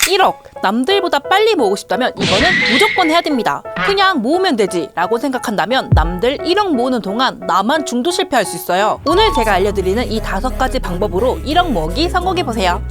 1억! 남들보다 빨리 모으고 싶다면 이거는 무조건 해야 됩니다. 그냥 모으면 되지 라고 생각한다면 남들 1억 모으는 동안 나만 중도 실패할 수 있어요. 오늘 제가 알려드리는 이 5가지 방법으로 1억 모으기 성공해보세요.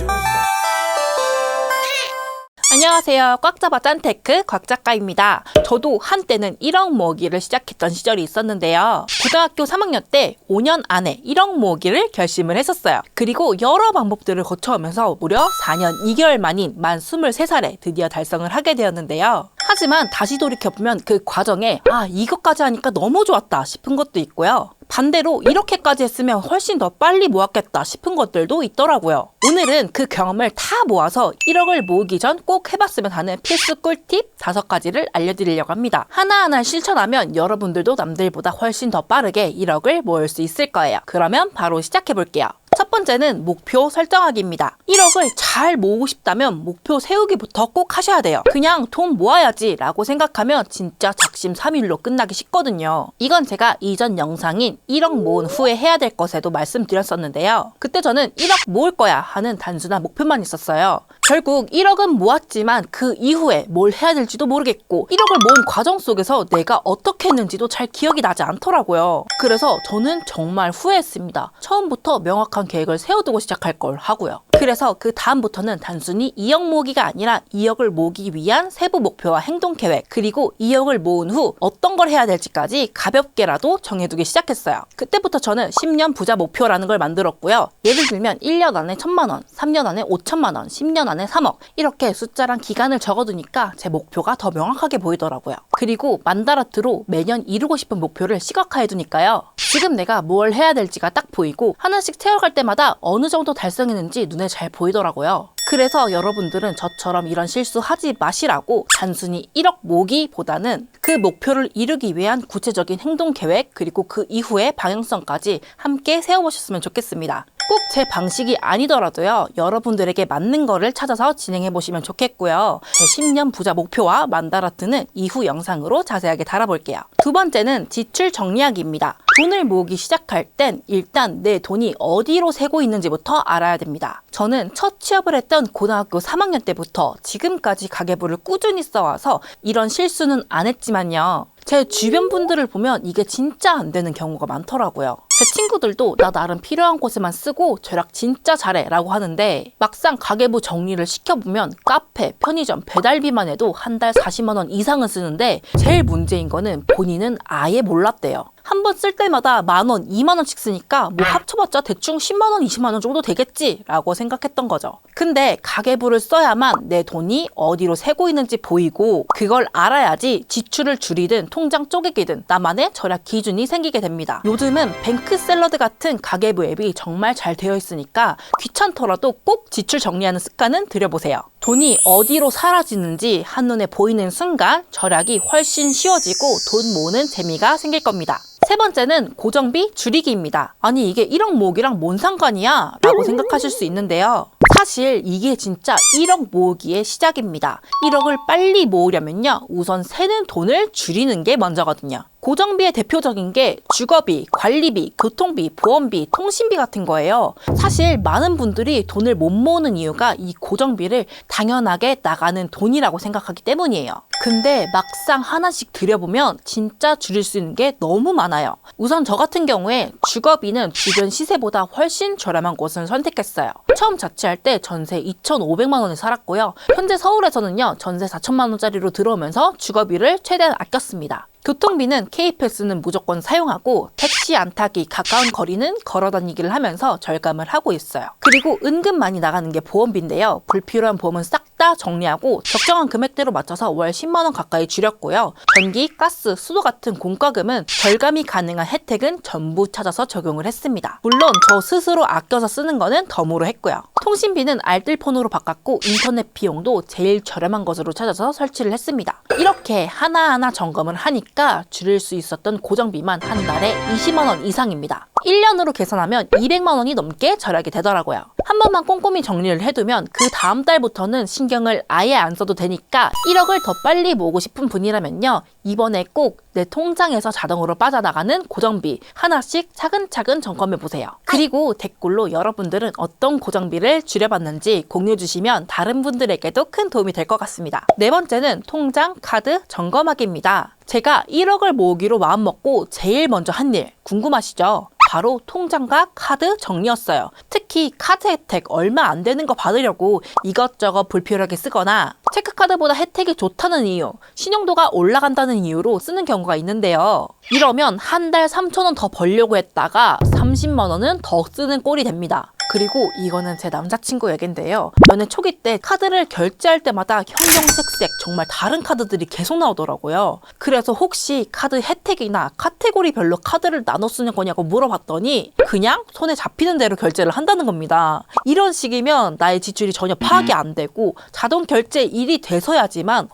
안녕하세요. 꽉 잡아 짠테크 곽작가입니다. 저도 한때는 1억 모으기를 시작했던 시절이 있었는데요. 고등학교 3학년 때 5년 안에 1억 모으기를 결심을 했었어요. 그리고 여러 방법들을 거쳐오면서 무려 4년 2개월 만인 만 23살에 드디어 달성을 하게 되었는데요. 하지만 다시 돌이켜보면 그 과정에 이것까지 하니까 너무 좋았다 싶은 것도 있고요. 반대로 이렇게까지 했으면 훨씬 더 빨리 모았겠다 싶은 것들도 있더라고요. 오늘은 그 경험을 다 모아서 1억을 모으기 전 꼭 해봤으면 하는 필수 꿀팁 5가지를 알려드리려고 합니다. 하나하나 실천하면 여러분들도 남들보다 훨씬 더 빠르게 1억을 모을 수 있을 거예요. 그러면 바로 시작해볼게요. 첫 번째는 목표 설정하기입니다. 1억을 잘 모으고 싶다면 목표 세우기부터 꼭 하셔야 돼요. 그냥 돈 모아야지 라고 생각하면 진짜 작심삼일로 끝나기 쉽거든요. 이건 제가 이전 영상인 1억 모은 후에 해야 될 것에도 말씀드렸었는데요. 그때 저는 1억 모을 거야 하는 단순한 목표만 있었어요. 결국 1억은 모았지만 그 이후에 뭘 해야 될지도 모르겠고 1억을 모은 과정 속에서 내가 어떻게 했는지도 잘 기억이 나지 않더라고요. 그래서 저는 정말 후회했습니다. 처음부터 명확한 계획을 세워두고 시작할 걸 하고요. 그래서 그 다음부터는 단순히 2억 모으기가 아니라 2억을 모으기 위한 세부 목표와 행동 계획, 그리고 2억을 모은 후 어떤 걸 해야 될지까지 가볍게라도 정해두기 시작했어요. 그때부터 저는 10년 부자 목표라는 걸 만들었고요. 예를 들면 1년 안에 1,000만 원, 3년 안에 5천만 원, 10년 안에 3억, 이렇게 숫자랑 기간을 적어두니까 제 목표가 더 명확하게 보이더라고요. 그리고 만다라트로 매년 이루고 싶은 목표를 시각화해두니까요. 지금 내가 뭘 해야 될지가 딱 보이고 하나씩 채워갈 때마다 어느 정도 달성했는지 눈에 잘 보이더라고요. 그래서 여러분들은 저처럼 이런 실수 하지 마시라고 단순히 1억 모기보다는 그 목표를 이루기 위한 구체적인 행동 계획, 그리고 그 이후의 방향성까지 함께 세워보셨으면 좋겠습니다. 꼭 제 방식이 아니더라도요. 여러분들에게 맞는 거를 찾아서 진행해보시면 좋겠고요. 제 10년 부자 목표와 만다라트는 이후 영상으로 자세하게 다뤄볼게요. 두 번째는 지출 정리하기입니다. 돈을 모으기 시작할 땐 일단 내 돈이 어디로 새고 있는지부터 알아야 됩니다. 저는 첫 취업을 했던 고등학교 3학년 때부터 지금까지 가계부를 꾸준히 써와서 이런 실수는 안 했지만요. 제 주변 분들을 보면 이게 진짜 안 되는 경우가 많더라고요. 제 친구들도 나 나름 필요한 곳에만 쓰고 절약 진짜 잘해 라고 하는데 막상 가계부 정리를 시켜보면 카페, 편의점, 배달비만 해도 한 달 40만 원 이상은 쓰는데 제일 문제인 거는 본인은 아예 몰랐대요. 한 번 쓸 때마다 10,000원, 20,000원씩 쓰니까 뭐 합쳐봤자 대충 10만 원, 20만 원 정도 되겠지 라고 생각했던 거죠. 근데 가계부를 써야만 내 돈이 어디로 새고 있는지 보이고 그걸 알아야지 지출을 줄이든 통장 쪼개기든 나만의 절약 기준이 생기게 됩니다. 요즘은 뱅크샐러드 같은 가계부 앱이 정말 잘 되어 있으니까 귀찮더라도 꼭 지출 정리하는 습관은 들여보세요. 돈이 어디로 사라지는지 한눈에 보이는 순간 절약이 훨씬 쉬워지고 돈 모으는 재미가 생길 겁니다. 세 번째는 고정비 줄이기입니다. 아니 이게 1억 모으기랑 뭔 상관이야? 라고 생각하실 수 있는데요. 사실 이게 진짜 1억 모으기의 시작입니다. 1억을 빨리 모으려면요. 우선 새는 돈을 줄이는 게 먼저거든요. 고정비의 대표적인 게 주거비, 관리비, 교통비, 보험비, 통신비 같은 거예요. 사실 많은 분들이 돈을 못 모으는 이유가 이 고정비를 당연하게 나가는 돈이라고 생각하기 때문이에요. 근데 막상 하나씩 들여보면 진짜 줄일 수 있는 게 너무 많아요. 우선 저 같은 경우에 주거비는 주변 시세보다 훨씬 저렴한 곳을 선택했어요. 처음 자취할 때 전세 2,500만 원에 살았고요. 현재 서울에서는요. 전세 4천만 원짜리로 들어오면서 주거비를 최대한 아꼈습니다. 교통비는 K패스는 무조건 사용하고 택시 안 타기, 가까운 거리는 걸어 다니기를 하면서 절감을 하고 있어요. 그리고 은근 많이 나가는 게 보험비인데요. 불필요한 보험은 싹 다 정리하고 적정한 금액대로 맞춰서 월 10만 원 가까이 줄였고요. 전기, 가스, 수도 같은 공과금은 절감이 가능한 혜택은 전부 찾아서 적용을 했습니다. 물론 저 스스로 아껴서 쓰는 거는 덤으로 했고요. 통신비는 알뜰폰으로 바꿨고 인터넷 비용도 제일 저렴한 것으로 찾아서 설치를 했습니다. 이렇게 하나하나 점검을 하니까 줄일 수 있었던 고정비만 한 달에 20만 원 이상입니다. 1년으로 계산하면 200만 원이 넘게 절약이 되더라고요. 한 번만 꼼꼼히 정리를 해두면 그 다음 달부터는 신경을 아예 안 써도 되니까 1억을 더 빨리 모으고 싶은 분이라면요. 이번에 꼭 내 통장에서 자동으로 빠져나가는 고정비 하나씩 차근차근 점검해 보세요. 그리고 댓글로 여러분들은 어떤 고정비를 줄여봤는지 공유해 주시면 다른 분들에게도 큰 도움이 될 것 같습니다. 네 번째는 통장 카드 점검하기입니다. 제가 1억을 모으기로 마음먹고 제일 먼저 한 일 궁금하시죠? 바로 통장과 카드 정리였어요. 특히 카드 혜택 얼마 안 되는 거 받으려고 이것저것 불필요하게 쓰거나 체크카드보다 혜택이 좋다는 이유, 신용도가 올라간다는 이유로 쓰는 경우가 있는데요. 이러면 한 달 3,000원 더 벌려고 했다가 30만 원은 더 쓰는 꼴이 됩니다. 그리고 이거는 제 남자친구 얘긴데요. 연애 초기 때 카드를 결제할 때마다 형형색색 정말 다른 카드들이 계속 나오더라고요. 그래서 혹시 카드 혜택이나 카테고리별로 카드를 나눠 쓰는 거냐고 물어봤더니 그냥 손에 잡히는 대로 결제를 한다는 겁니다. 이런 식이면 나의 지출이 전혀 파악이 안 되고 자동 결제 일이 돼서야지만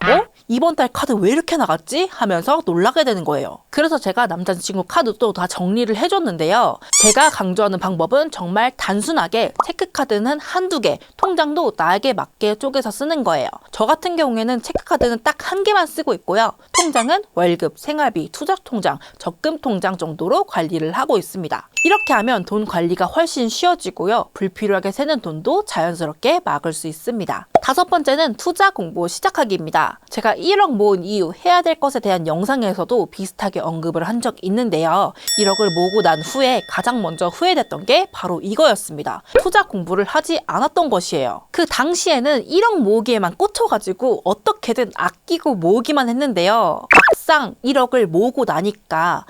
이번 달 카드 왜 이렇게 나갔지? 하면서 놀라게 되는 거예요. 그래서 제가 남자친구 카드도 다 정리를 해줬는데요. 제가 강조하는 방법은 정말 단순하게 체크카드는 한두 개, 통장도 나에게 맞게 쪼개서 쓰는 거예요. 저 같은 경우에는 체크카드는 딱 한 개만 쓰고 있고요. 통장은 월급, 생활비, 투자통장, 적금통장 정도로 관리를 하고 있습니다. 이렇게 하면 돈 관리가 훨씬 쉬워지고요. 불필요하게 새는 돈도 자연스럽게 막을 수 있습니다. 다섯 번째는 투자 공부 시작하기입니다. 제가 1억 모은 이후 해야 될 것에 대한 영상에서도 비슷하게 언급을 한 적 있는데요. 1억을 모으고 난 후에 가장 먼저 후회됐던 게 바로 이거였습니다. 투자 공부를 하지 않았던 것이에요. 그 당시에는 1억 모으기에만 꽂혀가지고 어떻게든 아끼고 모으기만 했는데요. 막상 1억을 모으고 나니까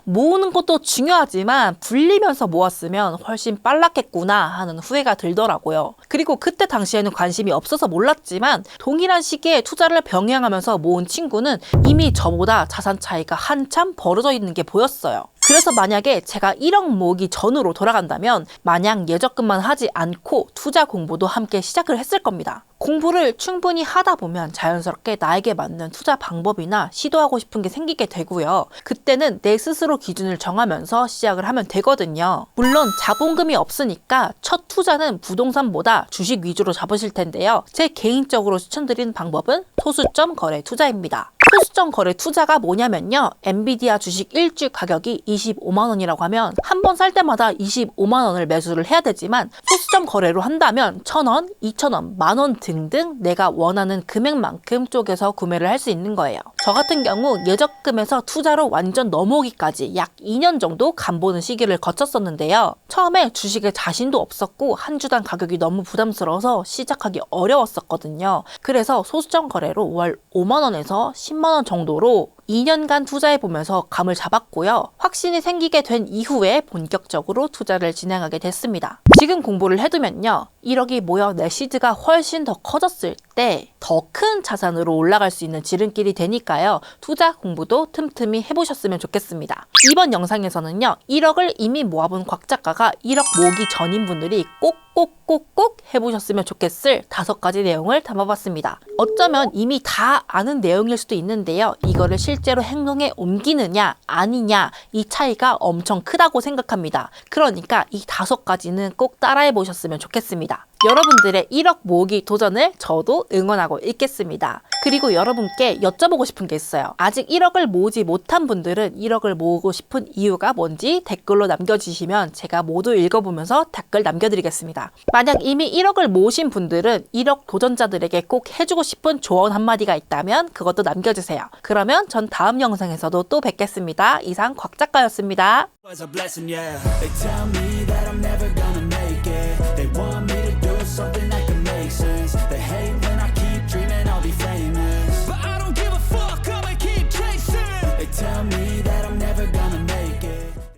모으는 것도 중요하지만 불리면서 모았으면 훨씬 빨랐겠구나 하는 후회가 들더라고요. 그리고 그때 당시에는 관심이 없어서 몰랐지만 동일한 시기에 투자를 병행하면서 모은 친구는 이미 저보다 자산 차이가 한참 벌어져 있는 게 보였어요. 그래서 만약에 제가 1억 모으기 전으로 돌아간다면 마냥 예적금만 하지 않고 투자 공부도 함께 시작을 했을 겁니다. 공부를 충분히 하다 보면 자연스럽게 나에게 맞는 투자 방법이나 시도하고 싶은 게 생기게 되고요. 그때는 내 스스로 기준을 정하면서 시작을 하면 되거든요. 물론 자본금이 없으니까 첫 투자는 부동산보다 주식 위주로 잡으실 텐데요. 제 개인적으로 추천드리는 방법은 소수점 거래 투자입니다. 소수점 거래 투자가 뭐냐면요. 엔비디아 주식 1주 가격이 25만 원이라고 하면 한 번 살 때마다 25만 원을 매수를 해야 되지만 소수점 거래로 한다면 1,000원, 2,000원, 만원 등등 내가 원하는 금액만큼 쪼개서 구매를 할 수 있는 거예요. 저 같은 경우 예적금에서 투자로 완전 넘어오기까지 약 2년 정도 간보는 시기를 거쳤었는데요. 처음에 주식에 자신도 없었고 한 주당 가격이 너무 부담스러워서 시작하기 어려웠었거든요. 그래서 소수점 거래로 월 5만 원에서 10만 원 정도로 2년간 투자해보면서 감을 잡았고요. 확신이 생기게 된 이후에 본격적으로 투자를 진행하게 됐습니다. 지금 공부를 해두면요. 1억이 모여 내 시드가 훨씬 더 커졌을 때 더 큰 자산으로 올라갈 수 있는 지름길이 되니까요. 투자 공부도 틈틈이 해보셨으면 좋겠습니다. 이번 영상에서는요. 1억을 이미 모아본 곽 작가가 1억 모으기 전인 분들이 꼭 해보셨으면 좋겠을 5가지 내용을 담아봤습니다. 어쩌면 이미 다 아는 내용일 수도 있는데요. 이거를 실제로 행동에 옮기느냐 아니냐 이 차이가 엄청 크다고 생각합니다. 그러니까 이 5가지는 꼭 따라해 보셨으면 좋겠습니다. 여러분들의 1억 모으기 도전을 저도 응원하고 있겠습니다. 그리고 여러분께 여쭤보고 싶은 게 있어요. 아직 1억을 모으지 못한 분들은 1억을 모으고 싶은 이유가 뭔지 댓글로 남겨주시면 제가 모두 읽어보면서 댓글 남겨드리겠습니다. 만약 이미 1억을 모으신 분들은 1억 도전자들에게 꼭 해주고 싶은 조언 한마디가 있다면 그것도 남겨주세요. 그러면 전 다음 영상에서도 또 뵙겠습니다. 이상 곽 작가였습니다.